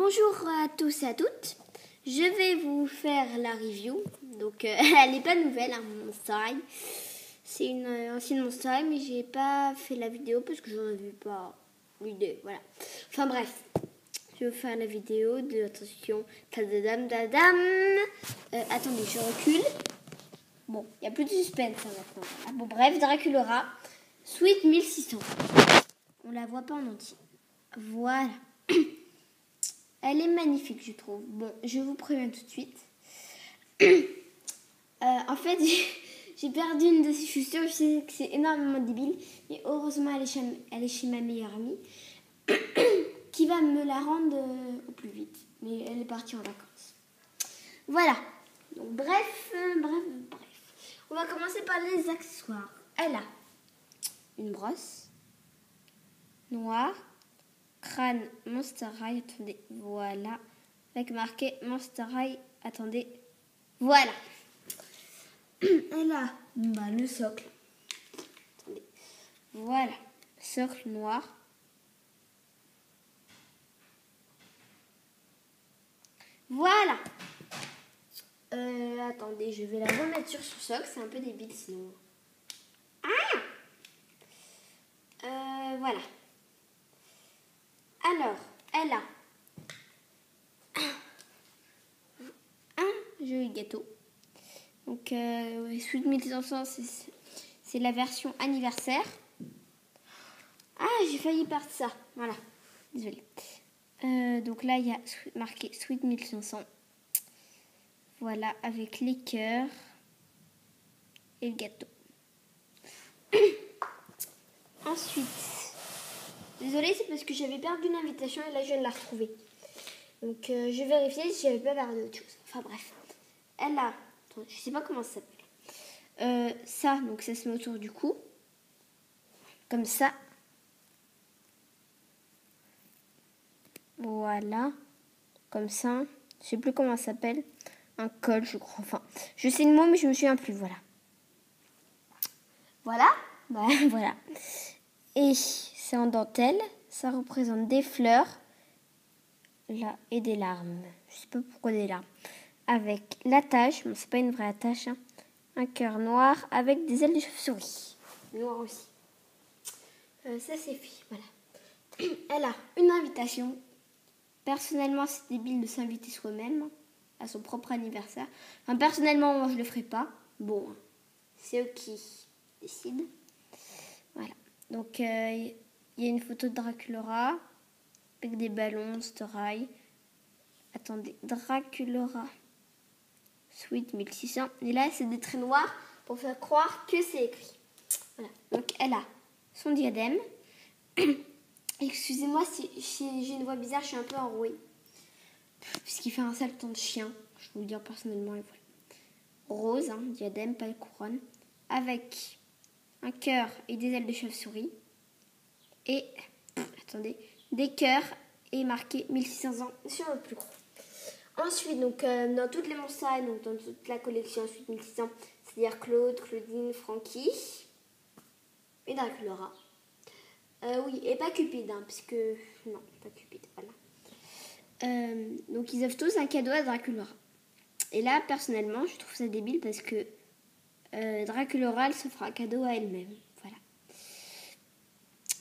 Bonjour à tous et à toutes. Je vais vous faire la review. Donc elle n'est pas nouvelle, hein, Monster High. C'est une ancienne Monster High, mais j'ai pas fait la vidéo parce que j'en avais pas l'idée. Voilà. Enfin bref, je vais vous faire la vidéo de attention. Tadadam, tadam. Attendez, je recule. Bon, il n'y a plus de suspense hein, maintenant. Ah, bon bref, Draculaura, Suite 1600. On la voit pas en entier. Voilà. Elle est magnifique, je trouve. Bon, je vous préviens tout de suite. En fait, j'ai perdu une de ces chaussures. Je sais que c'est énormément débile. Mais heureusement, elle est chez ma meilleure amie. Qui va me la rendre au plus vite. Mais elle est partie en vacances. Voilà. Donc, bref. On va commencer par les accessoires. Elle a une brosse noire. Crâne Monster High, attendez, voilà. Avec marqué Monster High, attendez, voilà. Elle a le socle. Attendez, voilà. Socle noir. Voilà. Attendez, je vais la remettre sur ce socle, c'est un peu débile sinon. Voilà. Alors, elle a un joli gâteau. Donc, Sweet 1500, c'est la version anniversaire. Ah, j'ai failli perdre ça. Voilà, désolée. Donc là, il y a marqué Sweet 1500. Voilà, avec les cœurs et le gâteau. Ensuite, désolée, c'est parce que j'avais perdu une invitation et là, je viens de la retrouver. Donc, je vérifiais si j'avais pas perdu autre chose. Enfin, bref. Elle a... Attends, je sais pas comment ça s'appelle. Ça, donc ça se met autour du cou. Comme ça. Voilà. Comme ça. Je sais plus comment ça s'appelle. Un col, je crois. Enfin, je sais le mot, mais je me souviens plus. Voilà. Voilà. Voilà. Et c'est en dentelle. Ça représente des fleurs. Là, et des larmes. Je sais pas pourquoi des larmes. Avec l'attache. Bon, c'est pas une vraie attache. Hein. Un cœur noir avec des ailes de chauve-souris. Noir aussi. Ça, c'est fait. Voilà. Elle a une invitation. Personnellement, c'est débile de s'inviter soi-même à son propre anniversaire. Enfin, personnellement, moi, je le ferai pas. Bon, c'est eux qui décident. Voilà. Donc, il y a une photo de Draculaura avec des ballons, Monster High. Attendez, Draculaura Suite 1600. Et là, c'est des traits noirs pour faire croire que c'est écrit. Voilà. Donc, elle a son diadème. Excusez-moi si j'ai une voix bizarre, je suis un peu enrouée. Puisqu'il fait un sale ton de chien. Je vais vous le dire personnellement. Rose, hein, diadème, pas de couronne. Avec un cœur et des ailes de chauve-souris. Et, attendez, des cœurs et marqué 1600 ans sur le plus gros. Ensuite, donc, dans toutes les Monster High, donc dans toute la collection Suite 1600, c'est-à-dire Claude, Claudine, Frankie et Draculaura. Oui, et pas Cupid, hein, puisque... Non, pas Cupid, voilà. Donc, ils offrent tous un cadeau à Draculaura. Et là, personnellement, je trouve ça débile parce que Draculaura, elle se fera un cadeau à elle-même. Voilà.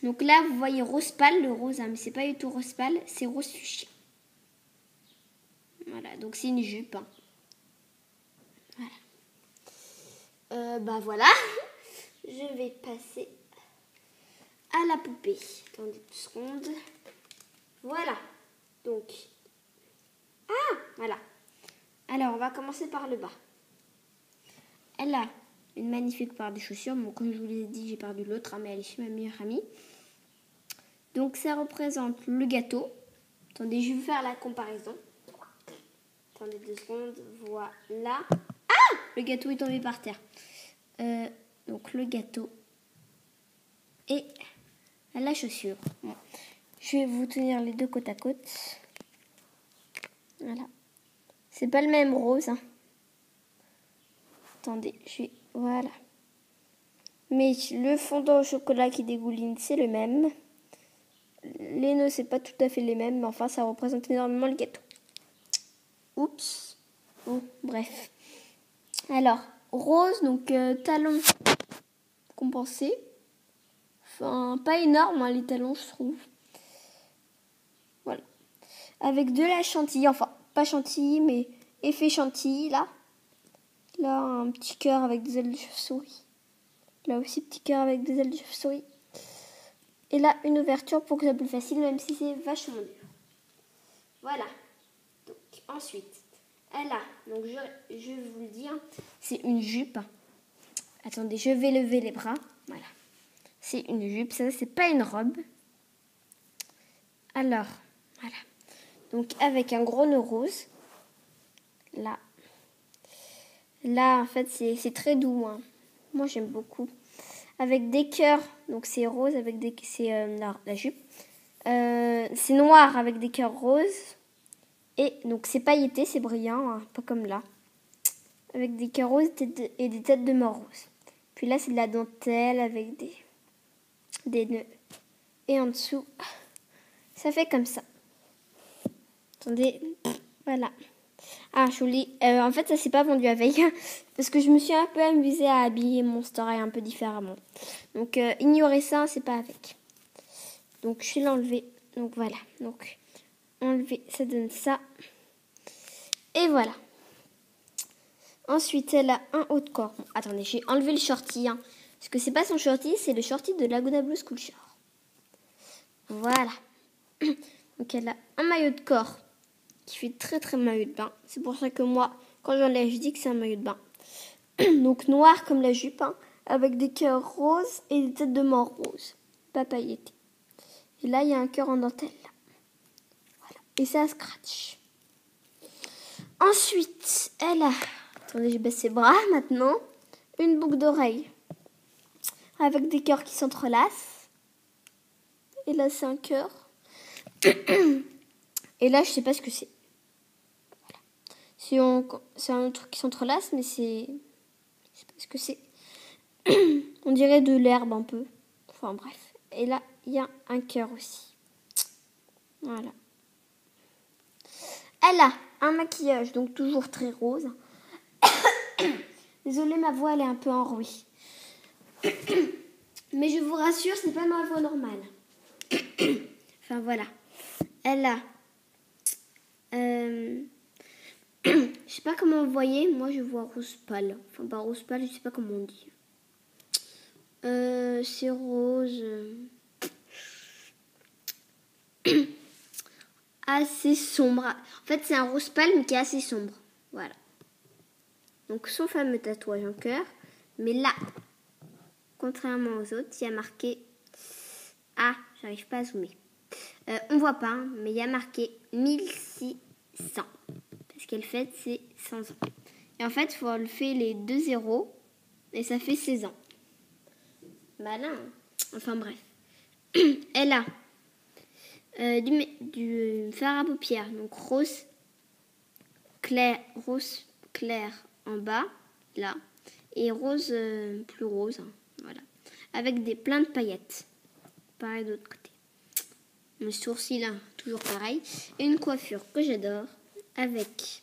Donc là, vous voyez rose pâle, le rose, hein, mais c'est pas du tout rose pâle, c'est rose fuchsia. Voilà, donc c'est une jupe. Hein. Voilà. Voilà. Je vais passer à la poupée. Attendez 2 secondes. Voilà. Donc. Ah, voilà. Alors, on va commencer par le bas. Elle a une magnifique paire de chaussures. Bon, comme je vous l'ai dit, j'ai perdu l'autre, hein, mais elle est chez ma meilleure amie. Donc, ça représente le gâteau. Attendez, je vais vous faire la comparaison. Attendez 2 secondes. Voilà. Ah, le gâteau est tombé par terre. Donc, le gâteau et la chaussure. Bon. Je vais vous tenir les deux côte à côte. Voilà. C'est pas le même rose. Hein. Attendez, voilà. Mais le fondant au chocolat qui dégouline, c'est le même. les nœuds, c'est pas tout à fait les mêmes, mais enfin, ça représente énormément le gâteau. Oups. Bon, bref. Alors, rose, donc talons compensés. Enfin, pas énorme, hein, les talons, je trouve. Voilà. Avec de la chantilly, enfin, pas chantilly, mais effet chantilly, là. Là, un petit cœur avec des ailes de chauve-souris. Là aussi, petit cœur avec des ailes de chauve-souris. Et là, une ouverture pour que ce soit plus facile, même si c'est vachement dur. Voilà. Donc, ensuite, elle a, donc je vais vous le dire, c'est une jupe. Attendez, je vais lever les bras. Voilà. C'est une jupe, ça, c'est pas une robe. Alors, voilà. Donc, avec un gros nœud rose. Là. Là, en fait, c'est très doux. Hein. Moi, j'aime beaucoup. Avec des cœurs. Donc, c'est rose avec des... C'est la jupe. C'est noir avec des cœurs roses. Et donc, c'est pailleté, c'est brillant. Hein, pas comme là. Avec des cœurs roses et des têtes de mort roses. Puis là, c'est de la dentelle avec des nœuds. Et en dessous, ça fait comme ça. Attendez, voilà. Ah, joli. En fait, ça s'est pas vendu avec. Parce que je me suis un peu amusée à habiller mon story un peu différemment. Donc, ignorez ça, c'est pas avec. Donc, je vais l'enlever. Donc, voilà. Donc, enlever, ça donne ça. Et voilà. Ensuite, elle a un haut de corps. Bon, attendez, j'ai enlevé le shorty. Hein, parce que c'est pas son shorty, c'est le shorty de Laguna Blues Culture. Voilà. Donc, elle a un maillot de corps qui fait très très maillot de bain. C'est pour ça que moi, quand j'enlève, je dis que c'est un maillot de bain. Donc noir comme la jupe, hein, avec des cœurs roses et des têtes de mort roses, pas pailletées. Et là, il y a un cœur en dentelle. Voilà. Et ça scratch. Ensuite, elle a... Attendez, je baisse ses bras maintenant. Une boucle d'oreille avec des cœurs qui s'entrelacent. Et là, c'est un cœur. Et là, je sais pas ce que c'est. Voilà. C'est un truc qui s'entrelace, mais c'est... Je sais pas ce que c'est. On dirait de l'herbe un peu. Enfin, bref. Et là, il y a un cœur aussi. Voilà. Elle a un maquillage, donc toujours très rose. Désolée, ma voix, elle est un peu enrouée. Mais je vous rassure, c'est pas ma voix normale. Enfin, voilà. Elle a... je sais pas comment vous voyez. Moi, je vois rose pâle. Enfin, pas rose pâle, je sais pas comment on dit. C'est rose... assez sombre. En fait, c'est un rose pâle, mais qui est assez sombre. Voilà. Donc, son fameux tatouage en cœur. Mais là, contrairement aux autres, il y a marqué... Ah, j'arrive pas à zoomer. On voit pas, hein, mais il y a marqué 1600. Parce qu'elle fête ses 100 ans. Et en fait, il faut enlever les 2 zéros. Et ça fait 16 ans. Malin. Enfin, bref. Elle a du fard à paupières. Donc, rose clair en bas, là. Et rose plus rose. Hein, voilà. Avec plein de paillettes. Pareil de l'autre côté. Mes sourcils là, toujours pareil. Et une coiffure que j'adore. Avec...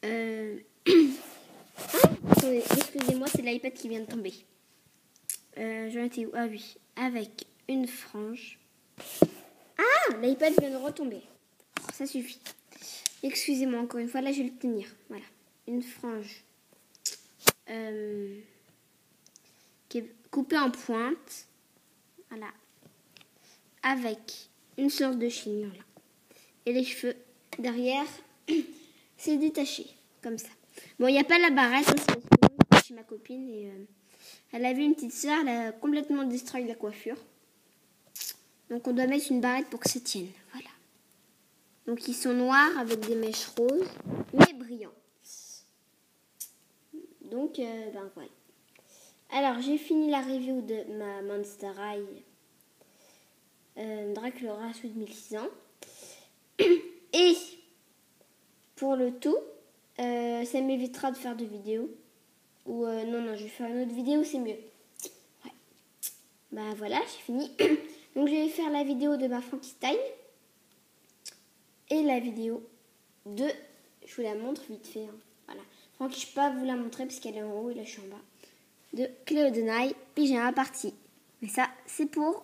Attendez, excusez-moi, c'est l'iPad qui vient de tomber. J'en étais où? Ah oui. Avec une frange. Ah, l'iPad vient de retomber. Oh, ça suffit. Excusez-moi encore une fois, là je vais le tenir. Voilà. Une frange qui est coupée en pointe. Voilà. Avec une sorte de chignon là. Et les cheveux derrière, c'est détaché. Comme ça. Bon, il n'y a pas la barrette, hein, c'est parce que moi, chez ma copine et elle avait une petite sœur, elle a complètement distrait la coiffure. Donc on doit mettre une barrette pour que ça tienne. Voilà. Donc ils sont noirs avec des mèches roses, mais brillants. Donc, ben voilà. Alors, j'ai fini la review de ma Monster High Draculaura sous 2600. Et pour le tout, ça m'évitera de faire de vidéos. Ou non, je vais faire une autre vidéo, c'est mieux. Ouais. Bah voilà, j'ai fini. Donc je vais faire la vidéo de ma Frankenstein et la vidéo de, je vous la montre vite fait, hein. Voilà. Donc je ne peux pas vous la montrer parce qu'elle est en haut et là je suis en bas. De Cléo Denai, pyjama party. Mais ça, c'est pas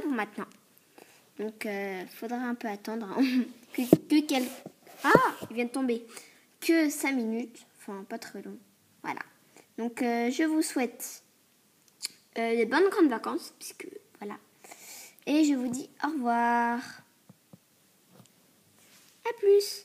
pour maintenant. Donc faudra un peu attendre hein. Ah, il vient de tomber. Que 5 minutes, enfin pas très long. Voilà. Donc je vous souhaite de bonnes grandes vacances, puisque voilà. Et je vous dis au revoir. À plus.